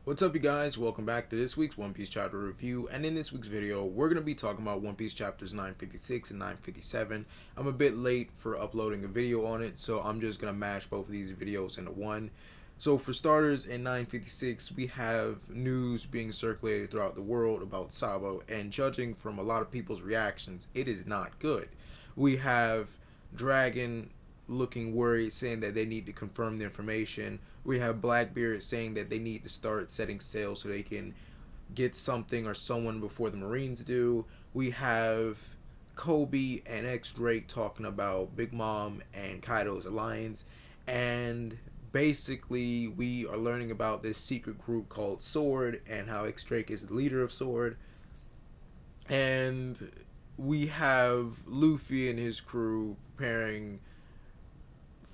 What's up, you guys? Welcome back to this week's One Piece chapter review. And in this week's video, we're going to be talking about One Piece chapters 956 and 957. I'm a bit late for uploading a video on it, so I'm just going to mash both of these videos into one. So for starters, in 956, we have news being circulated throughout the world about Sabo, and judging from a lot of people's reactions, it is not good. We have Dragon looking worried, saying that they need to confirm the information. We have Blackbeard saying that they need to start setting sail so they can get something or someone before the Marines do. We have Kobe and X Drake talking about Big Mom and Kaido's alliance. And basically, we are learning about this secret group called Sword and how X Drake is the leader of Sword. And we have Luffy and his crew preparing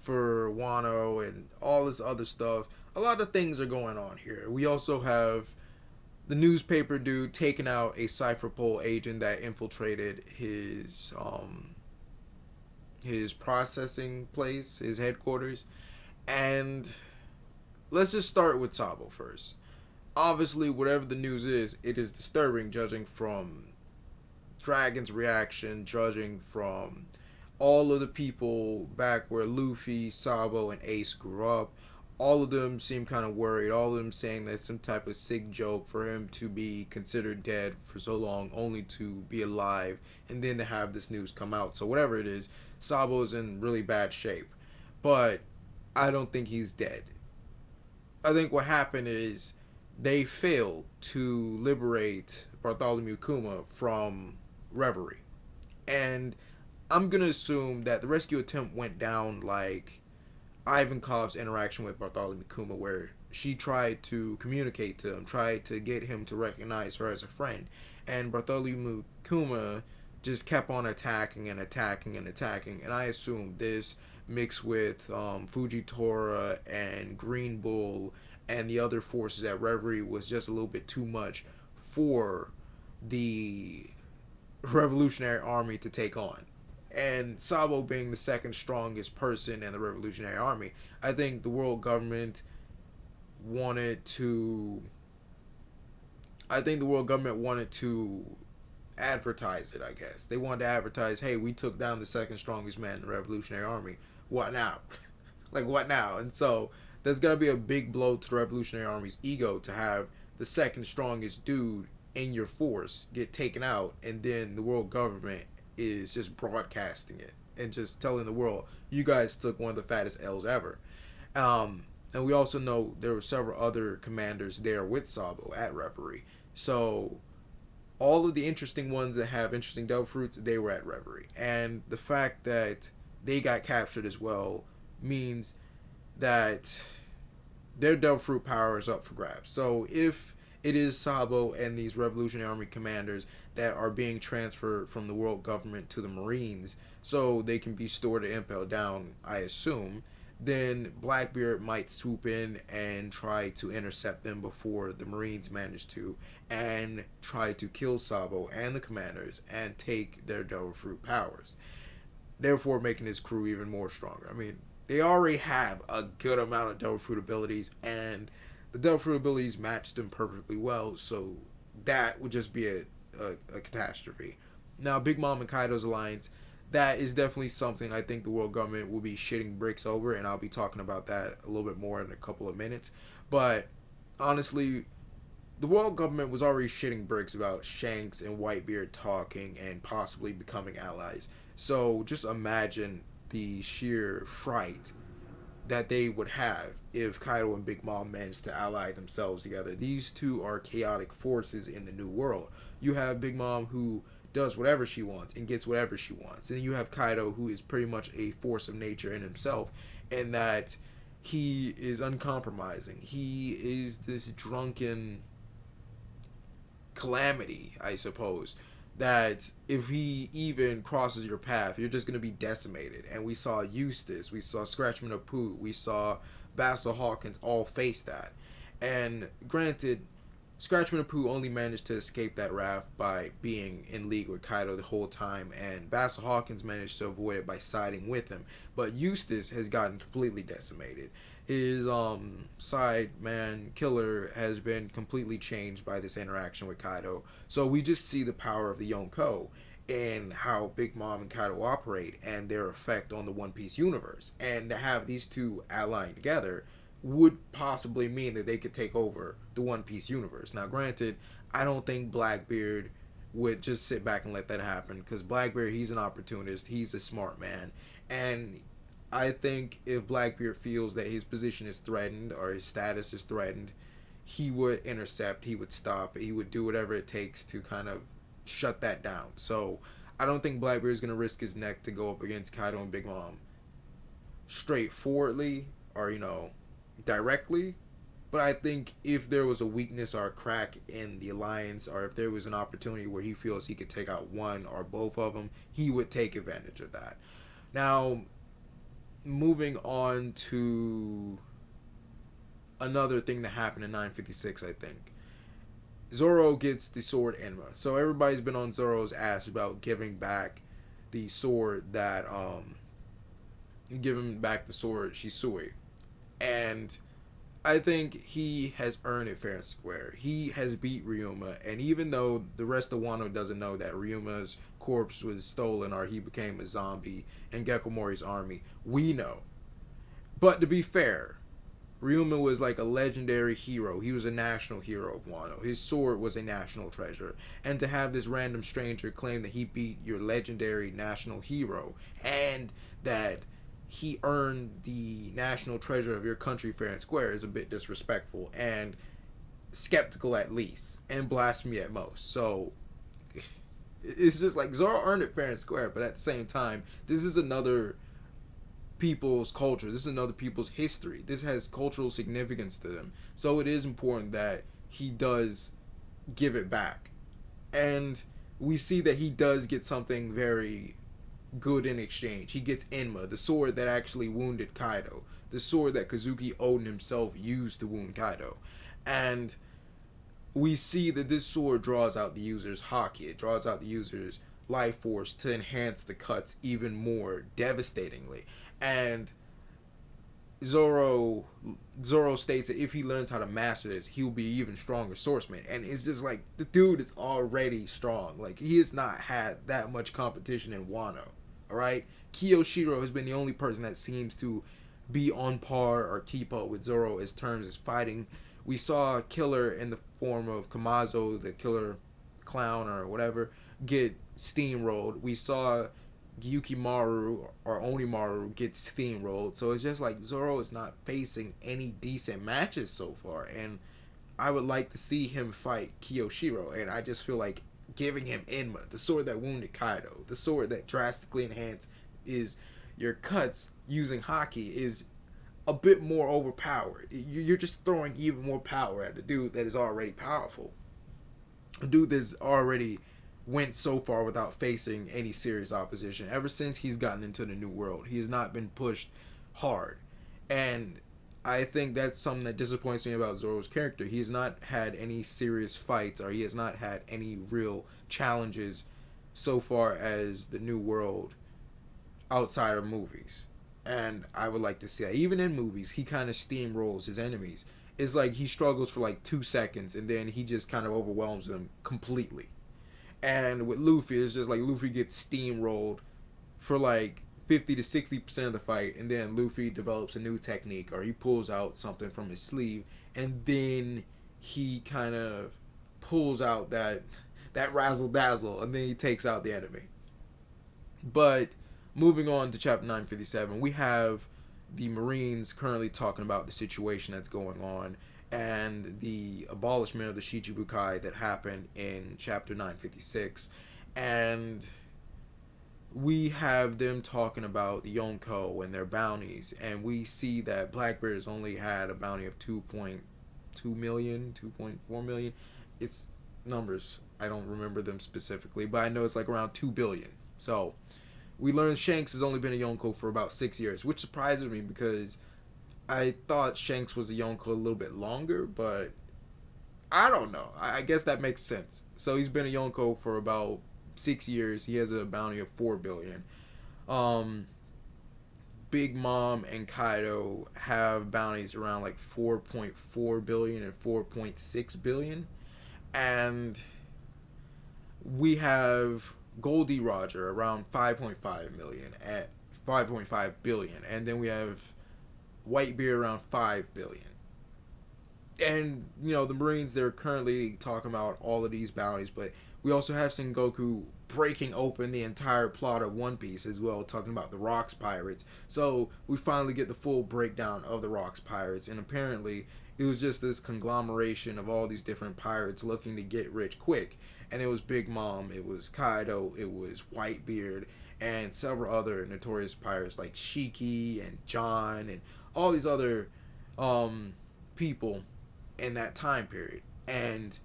for Wano and all this other stuff. A lot of things are going on here. We also have the newspaper dude taking out a Cypher Pole agent that infiltrated his processing place, his headquarters. And let's just start with Sabo first. Obviously, whatever the news is, it is disturbing, judging from Dragon's reaction, judging from all of the people back where Luffy, Sabo, and Ace grew up. All of them seem kind of worried. All of them saying that some type of sick joke for him to be considered dead for so long, only to be alive, and then to have this news come out. So whatever it is, Sabo's in really bad shape. But I don't think he's dead. I think what happened is they failed to liberate Bartholomew Kuma from Reverie. And I'm going to assume that the rescue attempt went down like Ivankov's interaction with Bartholomew Kuma, where she tried to communicate to him, tried to get him to recognize her as a friend. And Bartholomew Kuma just kept on attacking and attacking and attacking. And I assume this mixed with Fujitora and Green Bull and the other forces at Reverie was just a little bit too much for the Revolutionary Army to take on. And Sabo being the second strongest person in the Revolutionary Army, I think the world government wanted to advertise it, I guess. They wanted to advertise, hey, we took down the second strongest man in the Revolutionary Army. What now? Like, what now? And so that's going to be a big blow to the Revolutionary Army's ego to have the second strongest dude in your force get taken out, and then the world government is just broadcasting it and just telling the world, you guys took one of the fattest L's ever. And we also know there were several other commanders there with Sabo at Reverie. So all of the interesting ones that have interesting devil fruits, they were at Reverie. And the fact that they got captured as well means that their devil fruit power is up for grabs. So if it is Sabo and these Revolutionary Army commanders that are being transferred from the world government to the Marines so they can be stored and impelled down, I assume, then Blackbeard might swoop in and try to intercept them before the Marines manage to, and try to kill Sabo and the commanders and take their devil fruit powers, therefore making his crew even more stronger. I mean, they already have a good amount of devil fruit abilities, and the devil fruit abilities match them perfectly well, so that would just be a catastrophe. Now, Big Mom and Kaido's alliance, that is definitely something I think the world government will be shitting bricks over, and I'll be talking about that a little bit more in a couple of minutes. But honestly, the world government was already shitting bricks about Shanks and Whitebeard talking and possibly becoming allies. So just imagine the sheer fright that they would have if Kaido and Big Mom managed to ally themselves together. These two are chaotic forces in the new world. You have Big Mom, who does whatever she wants and gets whatever she wants. And you have Kaido, who is pretty much a force of nature in himself, in that he is uncompromising. He is this drunken calamity, I suppose, that if he even crosses your path, you're just going to be decimated. And we saw Eustace, we saw Scratchman of Pooh, we saw Basil Hawkins all face that. And granted, Scratchman of Pooh only managed to escape that wrath by being in league with Kaido the whole time, and Basil Hawkins managed to avoid it by siding with him. But Eustace has gotten completely decimated. his side man killer has been completely changed by this interaction with Kaido. So we just see the power of the Yonko and how Big Mom and Kaido operate and their effect on the One Piece universe. And to have these two allying together would possibly mean that they could take over the One Piece universe. Now, granted, I don't think Blackbeard would just sit back and let that happen, because Blackbeard, he's an opportunist, he's a smart man, and I think if Blackbeard feels that his position is threatened or his status is threatened, he would intercept, he would stop, he would do whatever it takes to kind of shut that down. So I don't think Blackbeard is going to risk his neck to go up against Kaido and Big Mom straightforwardly or, directly. But I think if there was a weakness or a crack in the alliance, or if there was an opportunity where he feels he could take out one or both of them, he would take advantage of that. Now, moving on to another thing that happened in 956, I think. Zoro gets the sword Enma. So everybody's been on Zoro's ass about giving back the sword that, giving back the sword Shisui. And I think he has earned it fair and square. He has beat Ryuma, and even though the rest of Wano doesn't know that Ryuma's corpse was stolen or he became a zombie in Gekko Mori's army, we know. But to be fair, Ryuma was like a legendary hero. He was a national hero of Wano. His sword was a national treasure. And to have this random stranger claim that he beat your legendary national hero and that he earned the national treasure of your country fair and square is a bit disrespectful and skeptical at least, and blasphemy at most. So it's just like Zoro earned it fair and square, but at the same time, this is another people's culture. This is another people's history. This has cultural significance to them. So it is important that he does give it back. And we see that he does get something very good in exchange. He gets Enma, the sword that actually wounded Kaido, the sword that Kazuki Oden himself used to wound Kaido. And we see that this sword draws out the user's haki. It draws out the user's life force to enhance the cuts even more devastatingly. And Zoro states that if he learns how to master this, he'll be even stronger swordsman. And it's just like, the dude is already strong. Like, he has not had that much competition in Wano. Alright? Kiyoshiro has been the only person that seems to be on par or keep up with Zoro as terms as fighting. We saw a killer in the form of Kamazo, the killer clown or whatever, get steamrolled. We saw Gyukimaru or Onimaru get steamrolled. So it's just like Zoro is not facing any decent matches so far. And I would like to see him fight Kiyoshiro. And I just feel like giving him Enma, the sword that wounded Kaido, the sword that drastically enhanced is your cuts using haki, is a bit more overpowered. You're just throwing even more power at a dude that is already powerful. A dude that's already went so far without facing any serious opposition. Ever since he's gotten into the new world, he has not been pushed hard. And I think that's something that disappoints me about Zoro's character. He has not had any serious fights, or he has not had any real challenges so far as the new world outside of movies. And I would like to see that. Even in movies, he kind of steamrolls his enemies. It's like he struggles for like 2 seconds and then he just kind of overwhelms them completely. And with Luffy, it's just like Luffy gets steamrolled for like 50 to 60% of the fight, and then Luffy develops a new technique, or he pulls out something from his sleeve, and then he kind of pulls out that razzle dazzle, and then he takes out the enemy. But moving on to chapter 957, we have the Marines currently talking about the situation that's going on and the abolishment of the Shichibukai that happened in chapter 956. And we have them talking about the Yonko and their bounties, and we see that Blackbeard has only had a bounty of 2.2 million, 2.4 million. It's numbers. I don't remember them specifically, but I know it's like around 2 billion. So we learned Shanks has only been a Yonko for about 6 years, which surprises me because I thought Shanks was a Yonko a little bit longer, but I don't know. I guess that makes sense. So he's been a Yonko for about 6 years. He has a bounty of 4 billion. Big Mom and Kaido have bounties around like 4.4 billion and 4.6 billion. And we have Goldie Roger around 5.5 million at 5.5 billion. And then we have Whitebeard around 5 billion. And, you know, the Marines, they're currently talking about all of these bounties, but we also have Sengoku breaking open the entire plot of One Piece as well, talking about the Rocks Pirates. So we finally get the full breakdown of the Rocks Pirates, and apparently it was just this conglomeration of all these different pirates looking to get rich quick. And it was Big Mom, it was Kaido, it was Whitebeard, and several other notorious pirates like Shiki and John and all these other people in that time period. And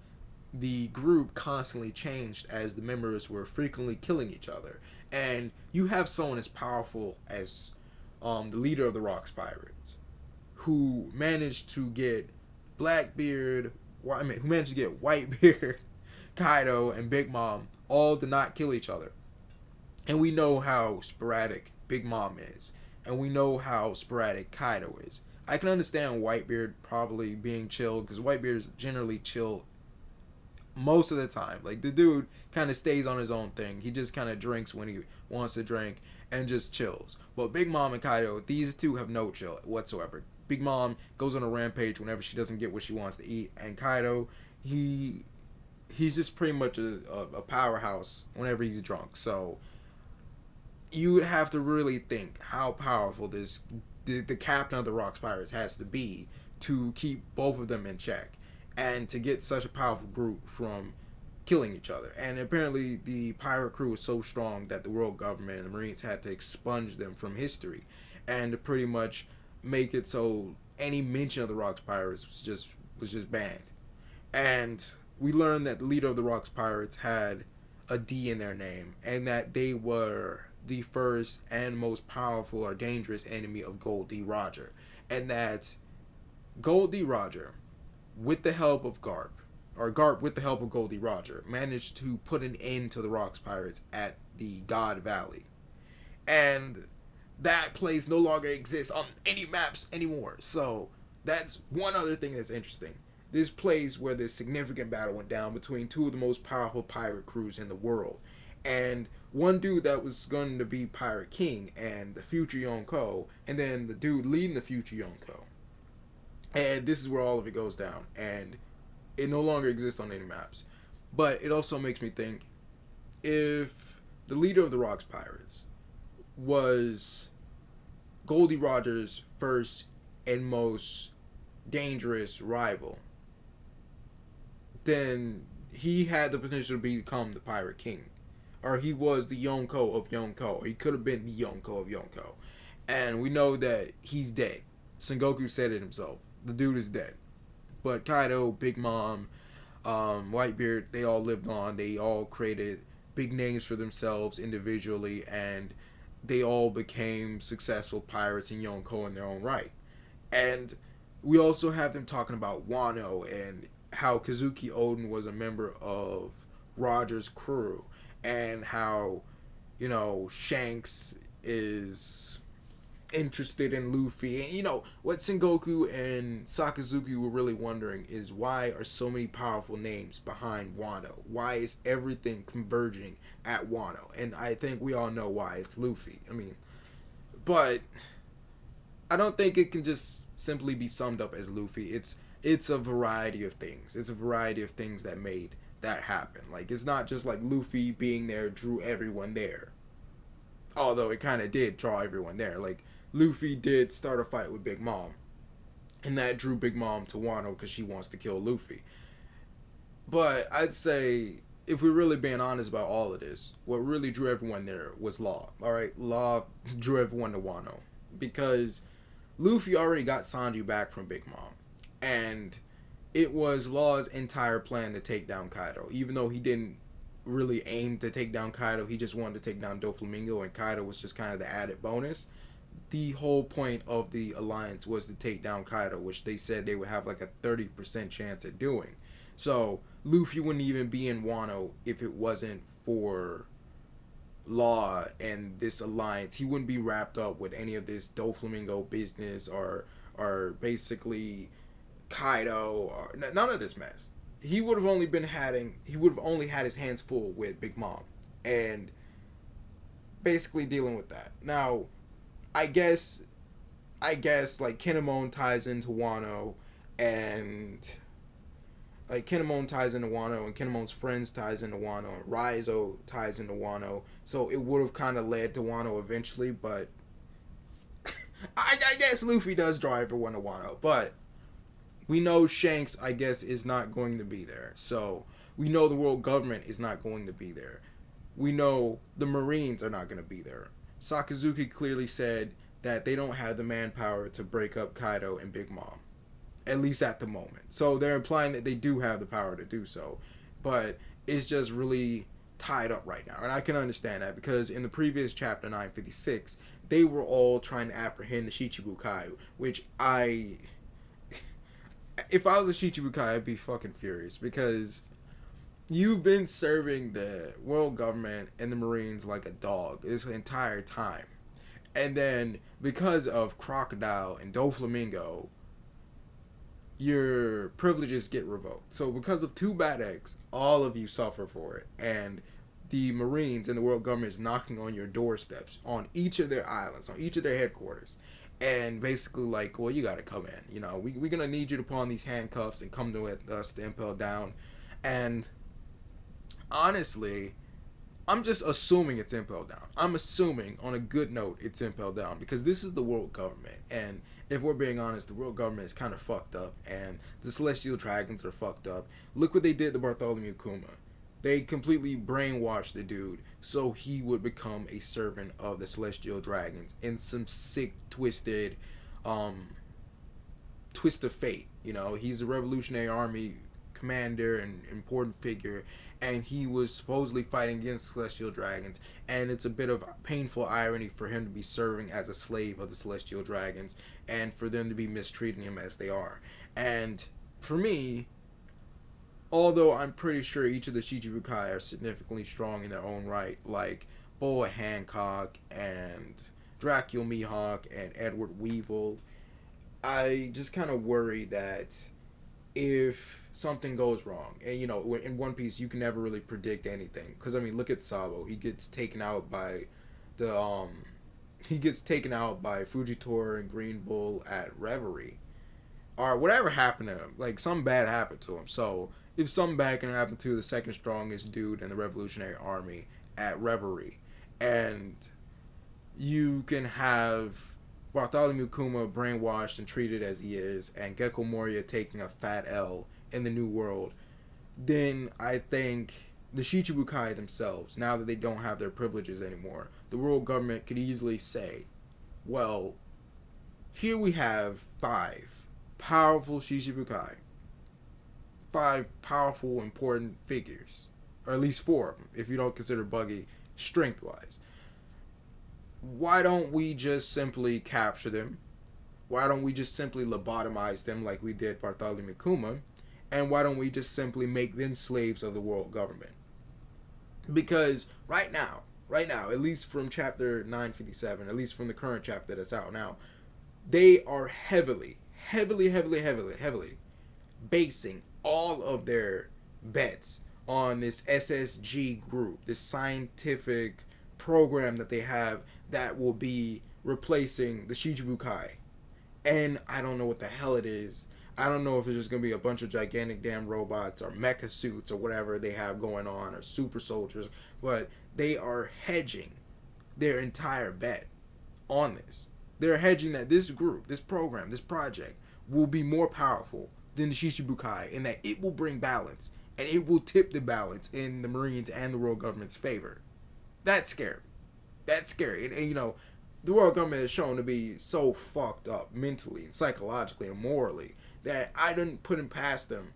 the group constantly changed as the members were frequently killing each other. And you have someone as powerful as the leader of the Rocks Pirates, who managed to get Blackbeard, who managed to get Whitebeard, Kaido, and Big Mom all to not kill each other. And we know how sporadic Big Mom is, and we know how sporadic Kaido is. I can understand Whitebeard probably being chill, because Whitebeard is generally chill most of the time. Like, the dude kind of stays on his own thing. He just kind of drinks when he wants to drink and just chills. But Big Mom and Kaido, these two have no chill whatsoever. Big Mom goes on a rampage whenever she doesn't get what she wants to eat, and Kaido, he's just pretty much a powerhouse whenever he's drunk. So you would have to really think how powerful the captain of the Rocks Pirates has to be to keep both of them in check, and to get such a powerful group from killing each other. And apparently the pirate crew was so strong that the world government and the Marines had to expunge them from history, and to pretty much make it so any mention of the Rocks Pirates was just banned. And we learned that the leader of the Rocks Pirates had a D in their name, and that they were the first and most powerful or dangerous enemy of Gold D. Roger. And that Gold D. Roger, with the help of Garp, or Garp with the help of Gold D. Roger, managed to put an end to the Rocks Pirates at the God Valley. And that place no longer exists on any maps anymore. So that's one other thing that's interesting. This place where this significant battle went down between two of the most powerful pirate crews in the world. And one dude that was going to be Pirate King and the future Yonko, and then the dude leading the future Yonko. And this is where all of it goes down. And it no longer exists on any maps. But it also makes me think, if the leader of the Rocks Pirates was Goldie Roger's first and most dangerous rival, then he had the potential to become the Pirate King. Or he was the Yonko of Yonko. He could have been the Yonko of Yonko. And we know that he's dead. Sengoku said it himself. The dude is dead. But Kaido, Big Mom, Whitebeard, they all lived on. They all created big names for themselves individually, and they all became successful pirates in Yonko in their own right. And we also have them talking about Wano and how Kazuki Oden was a member of Roger's crew, and how, you know, Shanks is interested in Luffy. And, you know, what Sengoku and Sakazuki were really wondering is, why are so many powerful names behind Wano? Why is everything converging at Wano? And I think we all know why. It's Luffy. I mean, but I don't think it can just simply be summed up as Luffy. It's a variety of things. It's a variety of things that made that happen. Like, it's not just like Luffy being there drew everyone there. Although it kind of did draw everyone there. Like, Luffy did start a fight with Big Mom, and that drew Big Mom to Wano because she wants to kill Luffy. But I'd say, if we're really being honest about all of this, what really drew everyone there was Law. Alright, Law drew everyone to Wano, because Luffy already got Sanji back from Big Mom, and it was Law's entire plan to take down Kaido. Even though he didn't really aim to take down Kaido, he just wanted to take down Doflamingo, and Kaido was just kind of the added bonus. The whole point of the alliance was to take down Kaido, which they said they would have like a 30% chance at doing. So Luffy wouldn't even be in Wano if it wasn't for law and this alliance. He wouldn't be wrapped up with any of this Doflamingo business or basically Kaido or none of this mess. He would have only had his hands full with Big Mom and basically dealing with that. Now, I guess like Kinemon ties into Wano and Kinemon ties into Wano and Kinemon's friends ties into Wano and Raizo ties into Wano. So it would have kind of led to Wano eventually, but I guess Luffy does draw everyone to Wano. But we know Shanks, I guess, is not going to be there. So we know the world government is not going to be there. We know the Marines are not going to be there. Sakazuki clearly said that they don't have the manpower to break up Kaido and Big Mom. At least at the moment. So they're implying that they do have the power to do so. But it's just really tied up right now. And I can understand that because in the previous chapter 956, they were all trying to apprehend the Shichibukai, which if I was a Shichibukai, I'd be fucking furious because you've been serving the world government and the Marines like a dog this entire time. And then because of Crocodile and Doflamingo, your privileges get revoked. So because of two bad eggs, all of you suffer for it. And the Marines and the world government is knocking on your doorsteps on each of their islands, on each of their headquarters. And basically like, well, you got to come in. You know, we're going to need you to pawn these handcuffs and come to us to impel down. And honestly, I'm just assuming it's impel down. I'm assuming on a good note it's impel down because this is the world government. And if we're being honest, the world government is kind of fucked up and the Celestial Dragons are fucked up. Look what they did to Bartholomew Kuma. They completely brainwashed the dude so he would become a servant of the Celestial Dragons in some sick, twisted twist of fate. You know, he's a Revolutionary Army commander and important figure, and he was supposedly fighting against Celestial Dragons, and it's a bit of painful irony for him to be serving as a slave of the Celestial Dragons and for them to be mistreating him as they are. And for me, although I'm pretty sure each of the Shichibukai are significantly strong in their own right, like Boa Hancock and Dracula Mihawk and Edward Weevil, I just kind of worry that if something goes wrong, and you know, in One Piece you can never really predict anything, because I mean, look at Sabo. He gets taken out by Fujitora and Green Bull at Reverie, or whatever happened to him. Like something bad happened to him. So if something bad can happen to the second strongest dude in the Revolutionary Army at Reverie, and you can have Bartholomew Kuma brainwashed and treated as he is, and Gecko Moria taking a fat L in the New World, then I think the Shichibukai themselves, now that they don't have their privileges anymore, the world government could easily say, well, here we have 5 powerful Shichibukai. 5 powerful, important figures. Or at least 4 of them, if you don't consider Buggy strength-wise. Why don't we just simply capture them? Why don't we just simply lobotomize them like we did Bartholomew Kuma? And why don't we just simply make them slaves of the world government? Because right now, at least from chapter 957, at least from the current chapter that's out now, they are heavily basing all of their bets on this SSG group, this scientific program that they have that will be replacing the Shichibukai. And I don't know what the hell it is. I don't know if it's just going to be a bunch of gigantic damn robots or mecha suits or whatever they have going on, or super soldiers, but they are hedging their entire bet on this. They're hedging that this group, this program, this project will be more powerful than the Shichibukai, and that it will bring balance, and it will tip the balance in the Marines and the world government's favor. That's scary. That's scary. And you know, the world government is shown to be so fucked up mentally and psychologically and morally that I didn't put it past them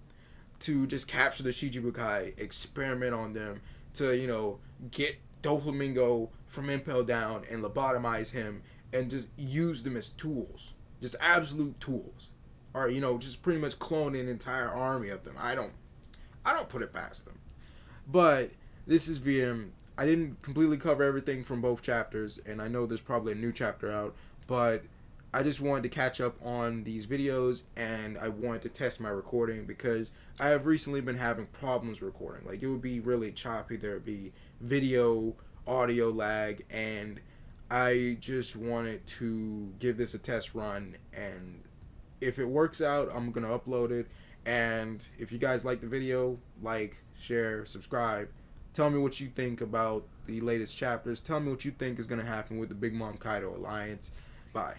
to just capture the Shichibukai, experiment on them, to, you know, get Doflamingo from Impel down and lobotomize him and just use them as tools. Just absolute tools. Or, you know, just pretty much clone an entire army of them. I don't put it past them. But this is VM. I didn't completely cover everything from both chapters, and I know there's probably a new chapter out, but I just wanted to catch up on these videos, and I wanted to test my recording because I have recently been having problems recording. Like, it would be really choppy. There would be video, audio lag, and I just wanted to give this a test run, and if it works out, I'm going to upload it. And if you guys like the video, like, share, subscribe. Tell me what you think about the latest chapters. Tell me what you think is going to happen with the Big Mom Kaido alliance. Bye.